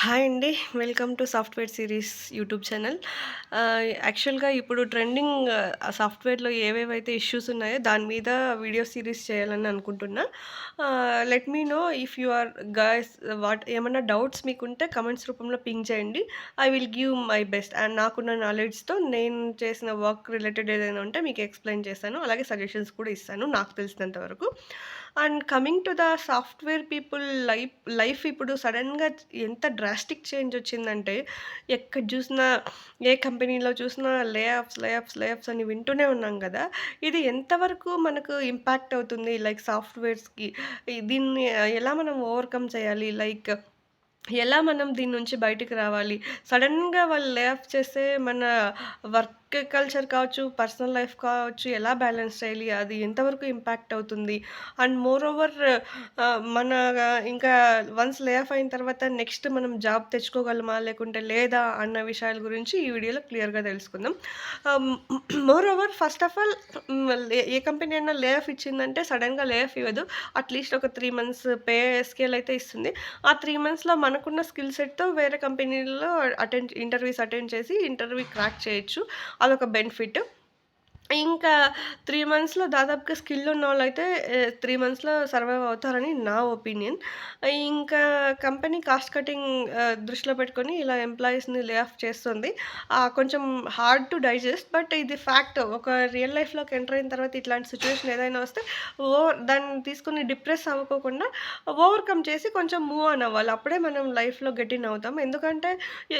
Hi అండి. Welcome to software series YouTube channel. యాక్చువల్‌గా ఇప్పుడు ట్రెండింగ్ సాఫ్ట్‌వేర్‌లో ఏవేవైతే ఇష్యూస్ ఉన్నాయో దాని మీద వీడియో సిరీస్ చేయాలని అనుకుంటున్నా. Let me know if you are guys ఏమన్నా డౌట్స్ మీకుంటే కమెంట్స్ రూపంలో పింగ్ చేయండి. I will give my best. And నాకున్న నాలెడ్జ్‌తో నేను చేసిన వర్క్ రిలేటెడ్ ఏదైనా ఉంటే మీకు ఎక్స్‌ప్లెయిన్ చేస్తాను. అలాగే సజెషన్స్ కూడా ఇస్తాను నాకు తెలిసినంత వరకు. And coming to the software people life ఇప్పుడు సడెన్‌గా ఎంత డ్రాస్టిక్ చేంజ్ వచ్చిందంటే, ఎక్కడ చూసినా, ఏ కంపెనీలో చూసినా లే ఆఫ్స్ అని వింటూనే ఉన్నాం గదా! ఇది ఎంతవరకు మనకు ఇంపాక్ట్ అవుతుంది లైక్ సాఫ్ట్‌వేర్స్‌కి? దీన్ని ఎలా మనం ఓవర్‌కమ్ చేయాలి? లైక్ ఎలా మనం దీని నుంచి బయటికి రావాలి? సడెన్‌గా వాళ్ళు లే ఆఫ్ చేస్తే మన వర్క్ కల్చర్ కావచ్చు, పర్సనల్ లైఫ్ కావచ్చు ఎలా బ్యాలెన్స్ చేయాలి? అది ఎంతవరకు ఇంపాక్ట్ అవుతుంది? అండ్ మోర్ ఓవర్ మన ఇంకా వన్స్ లే ఆఫ్ అయిన తర్వాత నెక్స్ట్ మనం జాబ్ తెచ్చుకోగలమా? లేకుంటే లేదా? అన్న విషయాల గురించి ఈ వీడియోలో క్లియర్‌గా తెలుసుకుందాం. ఆహ్, more over first of all A company అయినా లే ఆఫ్ ఇచ్చిందంటే సడెన్‌గా లే ఆఫ్ ఇవ్వదు. అట్‌లీస్ట్ ఒక 3 మంత్స్ పే స్కేల్ అయితే ఇస్తుంది. ఆ 3 మంత్స్‌లో మనకున్న స్కిల్ సెట్‌తో వేరే కంపెనీల్లో ఇంటర్వ్యూస్ అటెండ్ చేసి ఇంటర్వ్యూ క్రాక్ చేయొచ్చు. అదొక బెనిఫిట్. ఇంకా 3 మంత్స్‌లో దాదాపుగా స్కిల్ ఉన్నోళ్ళైతే 3 మంత్స్‌లో సర్వైవ్ అవుతారని నా ఒపీనియన్. ఇంకా కంపెనీ కాస్ట్ కటింగ్ దృష్టిలో పెట్టుకొని ఇలా ఎంప్లాయీస్‌ని లే ఆఫ్ చేస్తుంది. కొంచెం హార్డ్ టు డైజెస్ట్ బట్ ఇది ఫ్యాక్ట్. ఒక రియల్ లైఫ్‌లోకి ఎంటర్ అయిన తర్వాత ఇట్లాంటి సిట్యుయేషన్ ఏదైనా వస్తే దాన్ని తీసుకొని డిప్రెస్ అవ్వకోకుండా ఓవర్‌కమ్ చేసి కొంచెం మూవ్ ఆన్ అవ్వాలి. అప్పుడే మనం లైఫ్‌లో గెట్ ఇన్ అవుతాం. ఎందుకంటే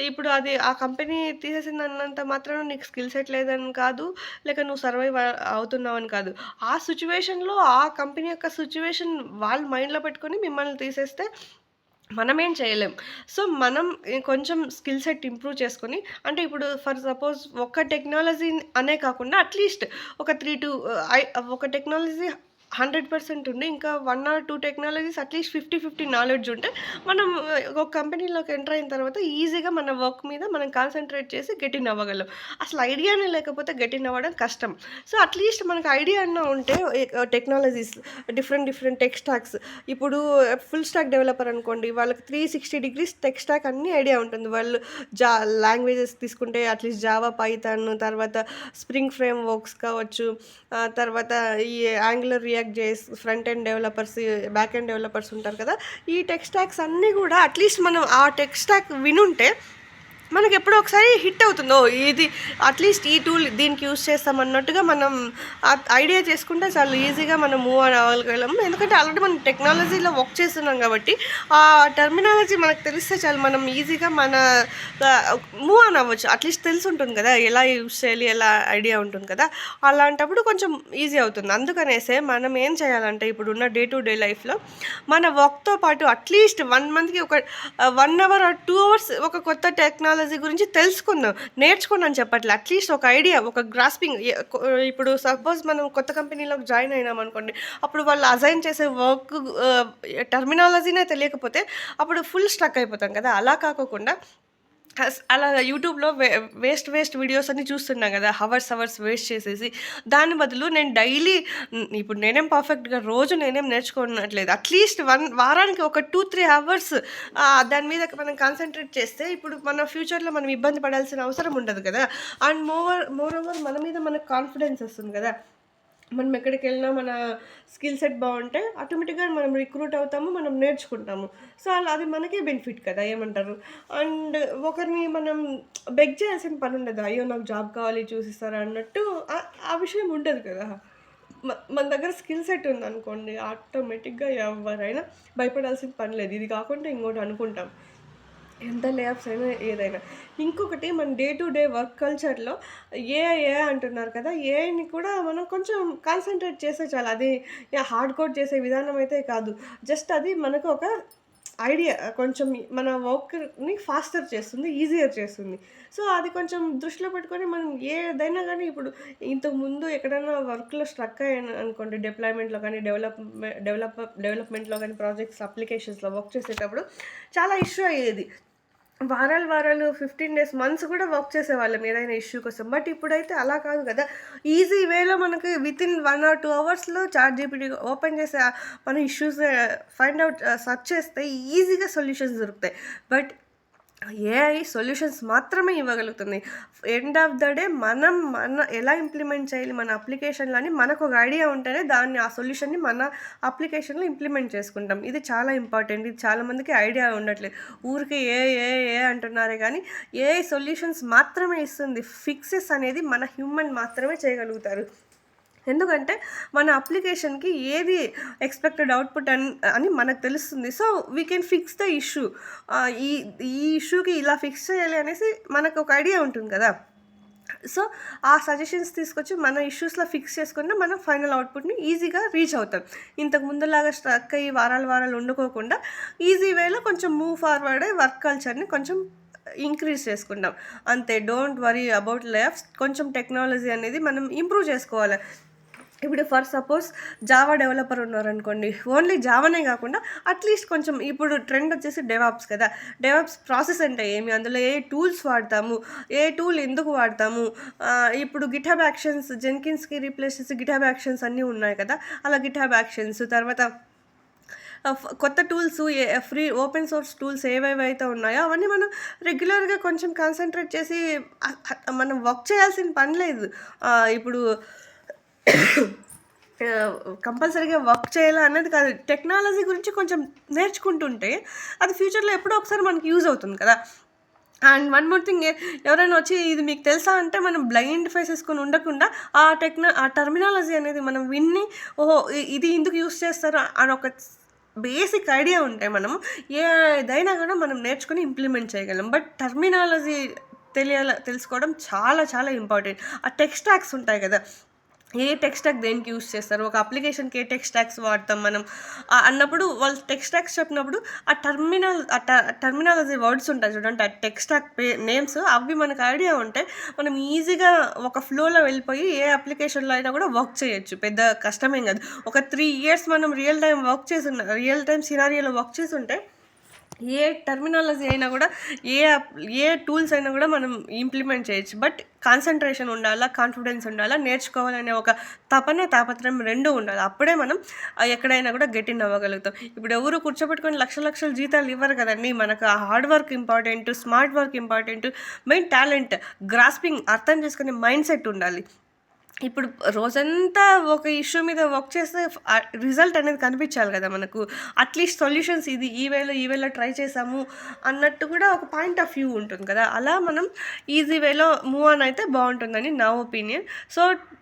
ఇప్పుడు అది ఆ కంపెనీ తీసేసిందన్నంత మాత్రాన నీకు స్కిల్ సెట్ లేదని కాదు. లేక నువ్వు సర్వైవ్ అవుతున్నావని కాదు. ఆ సిట్యుయేషన్‌లో ఆ కంపెనీ యొక్క సిట్యుయేషన్ వాళ్ళు మైండ్‌లో పెట్టుకొని మిమ్మల్ని తీసేస్తే మనమేం చేయలేం. సో, మనం కొంచెం స్కిల్ సెట్ ఇంప్రూవ్ చేసుకొని అంటే ఇప్పుడు ఫర్ సపోజ్ ఒక టెక్నాలజీ అనే కాకుండా అట్‌లీస్ట్ ఒక 3 టు ఒక టెక్నాలజీ 100% ఉండి ఇంకా 1 ఆర్ 2 టెక్నాలజీస్ అట్‌లీస్ట్ 50 నాలెడ్జ్ ఉంటే మనం ఒక కంపెనీలోకి ఎంటర్ అయిన తర్వాత ఈజీగా మన వర్క్ మీద మనం కాన్సంట్రేట్ చేసి గెట్ ఇన్ అవ్వగలం. అసలు ఐడియానే లేకపోతే గెట్ ఇన్ అవ్వడం కష్టం. సో, అట్‌లీస్ట్ మనకు ఐడియా అన్నా ఉంటే టెక్నాలజీస్ డిఫరెంట్ టెక్ స్టాక్స్ ఇప్పుడు ఫుల్ స్టాక్ డెవలపర్ అనుకోండి. వాళ్ళకి 360 డిగ్రీస్ టెక్ స్టాక్ అన్నీ ఐడియా ఉంటుంది. వాళ్ళు జా లాంగ్వేజెస్ తీసుకుంటే అట్‌లీస్ట్ జావా, పైథాన్ తర్వాత స్ప్రింగ్ ఫ్రేమ్ వర్క్స్ కావచ్చు. తర్వాత ఈ angular, react JS front end developers, back end developers ఉంటారు కదా! ఈ టెక్ స్టాక్స్ అన్నీ గూడా అట్‌లీస్ట్ మనం ఆ టెక్ స్టాక్ వినుంటే మనకెప్పుడో ఒకసారి హిట్ అవుతుంది. ఓహ్! ఇది అట్‌లీస్ట్ ఈ టూల్ దీనికి యూజ్ చేస్తామన్నట్టుగా మనం ఐడియా చేసుకుంటే చాలు ఈజీగా మనం మూవ్ ఆన్ అవ్వగలం. ఎందుకంటే ఆల్రెడీ మనం టెక్నాలజీలో వర్క్ చేస్తున్నాం కాబట్టి, ఆ టర్మినాలజీ మనకు తెలిస్తే చాలు మనం ఈజీగా మన మూవ్ ఆన్ అవ్వచ్చు. అట్‌లీస్ట్ తెలిసుంటుంది కదా! ఎలా యూజ్ చేయాలి, ఎలా ఐడియా ఉంటుంది కదా! అలాంటప్పుడు కొంచెం ఈజీ అవుతుంది. అందుకనేసే మనం ఏం చేయాలంటే ఇప్పుడున్న డే టు డే లైఫ్‌లో మన వర్క్‌తో పాటు అట్‌లీస్ట్ 1 మంత్‌కి ఒక 1 అవర్ ఆర్ 2 అవర్స్ ఒక కొత్త టెక్నాలజీ గురించి తెలుసుకుందాం. నేర్చుకోండి అని చెప్పట్లే. అట్‌లీస్ట్ ఒక ఐడియా, ఒక గ్రాస్పింగ్ ఇప్పుడు సపోజ్ మనం కొత్త కంపెనీలోకి జాయిన్ అయినామనుకోండి. అప్పుడు వాళ్ళు అసైన్ చేసే వర్క్ ఆహ్, టర్మినాలజీనే తెలియకపోతే అప్పుడు ఫుల్ స్ట్రక్ అయిపోతాం కదా! అలా కాకోకుండా అలా యూట్యూబ్‌లో వేస్ట్ వీడియోస్ అన్నీ చూస్తున్నాం గదా! హవర్స్ వేస్ట్ చేసేసి. దాని బదులు నేను డైలీ ఇప్పుడు నేనేం పర్ఫెక్ట్‌గా రోజు నేనేం నేర్చుకోనట్లేదు. అట్‌లీస్ట్ వారానికి ఒక 2, 3 అవర్స్ దాని మీద మనం కాన్సంట్రేట్ చేస్తే ఇప్పుడు మన ఫ్యూచర్‌లో మనం ఇబ్బంది పడాల్సిన అవసరం ఉండదు కదా! అండ్ మోరోవర్ మన మీద మనకు కాన్ఫిడెన్స్ వస్తుంది గదా! మనం ఎక్కడికెళ్ళినా మన స్కిల్ సెట్ బావుంటే ఆటోమేటిక్‌గా మనం రిక్రూట్ అవుతాము. మనం నేర్చుకుంటాము. సో, అలా అది మనకే బెనిఫిట్ కదా! ఏమంటారు? అండ్ ఒకరిని మనం బెగ్ చేయాల్సిన పనుండదు. అయ్యో! నాకు జాబ్ కావాలి చూసిస్తారా అన్నట్టు ఆ విషయం ఉండదు కదా! మన దగ్గర స్కిల్ సెట్ ఉందనుకోండి ఆటోమేటిక్‌గా ఎవరైనా భయపడాల్సిన పని లేదు. ఇది కాకుండా ఇంకోటి అనుకుంటాం. ఎంత లే ఆఫ్స్ అయినా ఏదైనా. ఇంకొకటి మన డే టు డే వర్క్ కల్చర్‌లో ఏఐ అంటున్నారు కదా! ఏఐని కూడా మనం కొంచెం కాన్సంట్రేట్ చేస్తే చాలు. అది హార్డ్ కోడ్ చేసే విధానం అయితే కాదు. జస్ట్ అది మనకు ఒక ఐడియా కొంచెం మన వర్క్‌ని ఫాస్టర్ చేస్తుంది. ఈజియర్ చేస్తుంది. సో, అది కొంచెం దృష్టిలో పెట్టుకొని మనం ఏదైనా గానీ ఇప్పుడు ఇంతకుముందు ఎక్కడైనా వర్క్‌లో స్ట్రక్ అయ్యాను అనుకోండి డిప్లాయ్‌మెంట్‌లో కానీ, డెవలప్‌మెంట్‌లో గానీ, ప్రాజెక్ట్స్, అప్లికేషన్స్‌లో వర్క్ చేసేటప్పుడు చాలా ఇష్యూ అయ్యేది. వారాలు 15 డేస్, మంత్స్ కూడా వర్క్ చేసేవాళ్ళం ఏదైనా ఇష్యూ కోసం. బట్ ఇప్పుడైతే అలా కాదు గదా! ఈజీ వేలో మనకి వితిన్ 1 ఆర్ 2 అవర్స్‌లో చాట్‌జీపీటీ ఓపెన్ చేసి మన ఇష్యూస్ ఫైండ్ ఔట్ సెర్చ్ చేస్తే ఈజీగా సొల్యూషన్స్ దొరుకుతాయి. బట్ ఏఐ సొల్యూషన్స్ మాత్రమే ఇవ్వగలుగుతుంది. ఎండ్ ఆఫ్ ద డే మన ఎలా ఇంప్లిమెంట్ చేయాలి మన అప్లికేషన్‌లో అని మనకొక ఐడియా ఉంటేనే దాన్ని ఆ సొల్యూషన్‌ని మన అప్లికేషన్‌లో ఇంప్లిమెంట్ చేసుకుంటాం. ఇది చాలా ఇంపార్టెంట్. ఇది చాలామందికి ఐడియా ఉండట్లేదు. ఊరికే ఏఐ అంటున్నారే గానీ ఏఐ సొల్యూషన్స్ మాత్రమే ఇస్తుంది. ఫిక్సెస్ అనేది మన హ్యూమన్ మాత్రమే చేయగలుగుతారు. ఎందుకంటే మన అప్లికేషన్‌కి ఏది ఎక్స్‌పెక్టెడ్ అవుట్‌పుట్ అని మనకు తెలుస్తుంది. So, we can fix the issue. ఈ ఈ ఇష్యూకి ఇలా ఫిక్స్ చేయాలి అనేసి మనకొక ఐడియా ఉంటుంది కదా! సో, ఆ సజెషన్స్ తీసుకొచ్చి మన ఇష్యూస్‌లో ఫిక్స్ చేసుకున్న మనం ఫైనల్ అవుట్‌పుట్‌ని ఈజీగా రీచ్ అవుతాం. ఇంతకు ముందులాగా స్ట్రక్ అయ్యి వారాలు ఉండుకోకుండా ఈజీ వేలో కొంచెం మూవ్ ఫార్వర్డ్ అయ్యి వర్క్ కల్చర్‌ని కొంచెం ఇంక్రీజ్ చేసుకుంటాం. అంతే. Don't worry about layoffs. కొంచెం టెక్నాలజీ అనేది మనం ఇంప్రూవ్ చేసుకోవాలి. ఇప్పుడు ఫర్ సపోజ్ జావా డెవలపర్ ఉన్నారనుకోండి. ఓన్లీ జావానే కాకుండా అట్‌లీస్ట్ కొంచెం ఇప్పుడు ట్రెండ్ వచ్చేసి డెవాప్స్ కదా! డెవాప్స్ ప్రాసెస్ అంటే ఏమి? అందులో ఏ టూల్స్ వాడతాము? ఏ టూల్ ఎందుకు వాడతాము? ఇప్పుడు గిట్‌హబ్ యాక్షన్స్ జెన్కిన్స్‌కి రీప్లేస్ చేసి గిట్‌హబ్ యాక్షన్స్ అన్నీ ఉన్నాయి కదా! అలా గిట్‌హబ్ యాక్షన్స్ తర్వాత కొత్త tools free open source tools ఏవేవైతే ఉన్నాయో అవన్నీ మనం రెగ్యులర్‌గా కొంచెం కాన్సంట్రేట్ చేసి మనం వర్క్ చేయాల్సిన పని లేదు. ఇప్పుడు కంపల్సరీగా వర్క్ చేయాలా అన్నది కాదు. టెక్నాలజీ గురించి కొంచెం నేర్చుకుంటుంటే అది ఫ్యూచర్‌లో ఎప్పుడో ఒకసారి మనకి యూజ్ అవుతుంది కదా! అండ్ వన్ మోర్ థింగ్ ఎవరైనా వచ్చి ఇది మీకు తెలుసా అంటే మనం బ్లైండ్ ఫేస్ ఏసుకొని ఉండకుండా ఆ టర్మినాలజీ అనేది మనం విని ఓహో! ఇది ఇందుకు యూజ్ చేస్తారు అని ఒక బేసిక్ ఐడియా ఉంటే మనము ఏదైనా కూడా మనం నేర్చుకొని ఇంప్లిమెంట్ చేయగలం. బట్ టర్మినాలజీ తెలుసుకోవడం చాలా చాలా ఇంపార్టెంట్. ఆ టెక్ స్టాక్స్ ఉంటాయి కదా! ఏ టెక్ స్టాక్ దేనికి యూజ్ చేస్తారు? ఒక అప్లికేషన్‌కి ఏ టెక్ స్టాక్స్ వాడతాం మనం అన్నప్పుడు వాళ్ళు టెక్ స్టాక్స్ చెప్పినప్పుడు టర్మినాలజీ వర్డ్స్ ఉంటాయి చూడండి. ఆ టెక్ స్టాక్ నేమ్స్ అవి మనకు ఐడియా ఉంటే మనం ఈజీగా ఒక ఫ్లోలో వెళ్ళిపోయి ఏ అప్లికేషన్‌లో అయినా కూడా వర్క్ చేయొచ్చు. పెద్ద కష్టమేం కాదు. ఒక 3 ఇయర్స్ మనం రియల్ టైమ్ సినారియోలో వర్క్ చేసుంటే ఏ టర్మినాలజీ అయినా కూడా ఏ టూల్స్ అయినా కూడా మనం ఇంప్లిమెంట్ చేయొచ్చు. బట్ కాన్సంట్రేషన్ ఉండాలా, కాన్ఫిడెన్స్ ఉండాలా, నేర్చుకోవాలనే ఒక తాపత్రయం 2 ఉండాలి. అప్పుడే మనం ఎక్కడైనా కూడా గెట్ ఇన్ అవ్వగలుగుతాం. ఇప్పుడు ఎవరు కూర్చోబెట్టుకొని లక్షల జీతాలు ఇవ్వరు కదండీ! మనకు ఆ hard work important, smart work important, main talent, grasping అర్థం చేసుకునే మైండ్ సెట్ ఉండాలి. ఇప్పుడు రోజంతా ఒక ఇష్యూ మీద వర్క్ చేస్తే రిజల్ట్ అనేది కనిపించాలి కదా మనకు. అట్‌లీస్ట్ సొల్యూషన్స్ ఇది ఈ వేలో ట్రై చేసాము అన్నట్టు కూడా ఒక పాయింట్ ఆఫ్ వ్యూ ఉంటుంది కదా! అలా మనం ఈజీ వేలో మూవ్ ఆన్ అయితే బావుంటుందని నా ఒపీనియన్. సో,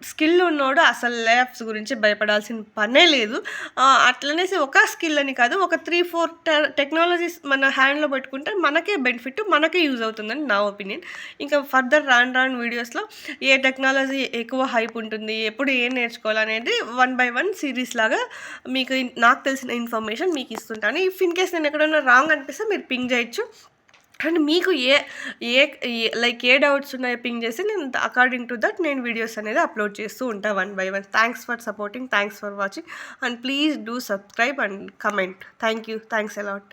స్కిల్ ఉన్నోడు అసలు లేఆఫ్స్ గురించి భయపడాల్సిన పనే లేదు. అట్లనేసి ఒక స్కిల్ అని కాదు, ఒక 3, 4 టెక్నాలజీస్ మన హ్యాండ్‌లో పెట్టుకుంటే మనకే బెనిఫిట్, మనకే యూజ్ అవుతుందని నా ఒపీనియన్. ఇంకా ఫర్దర్ రాను వీడియోస్‌లో ఏ టెక్నాలజీ ఎక్కువ హైప్ ఉంటుంది, ఎప్పుడు ఏం నేర్చుకోవాలనేది 1 బై 1 సిరీస్ లాగా మీకు నాకు తెలిసిన ఇన్ఫర్మేషన్ మీకు ఇస్తుంటాను. ఇఫ్ ఇన్ కేస్ నేను ఎక్కడైనా రాంగ్ అనిపిస్తే మీరు పింగ్ చేయొచ్చు. అండ్ మీకు ఏ ఏ లైక్ ఏ డౌట్స్ ఉన్నాయో పింగ్ చేసి నేను అకార్డింగ్ టు దట్ నేను వీడియోస్ అనేది అప్లోడ్ చేస్తూ ఉంటా 1 by 1. Thanks for supporting. Thanks for watching. And please do subscribe and comment. Thank you. Thanks a lot.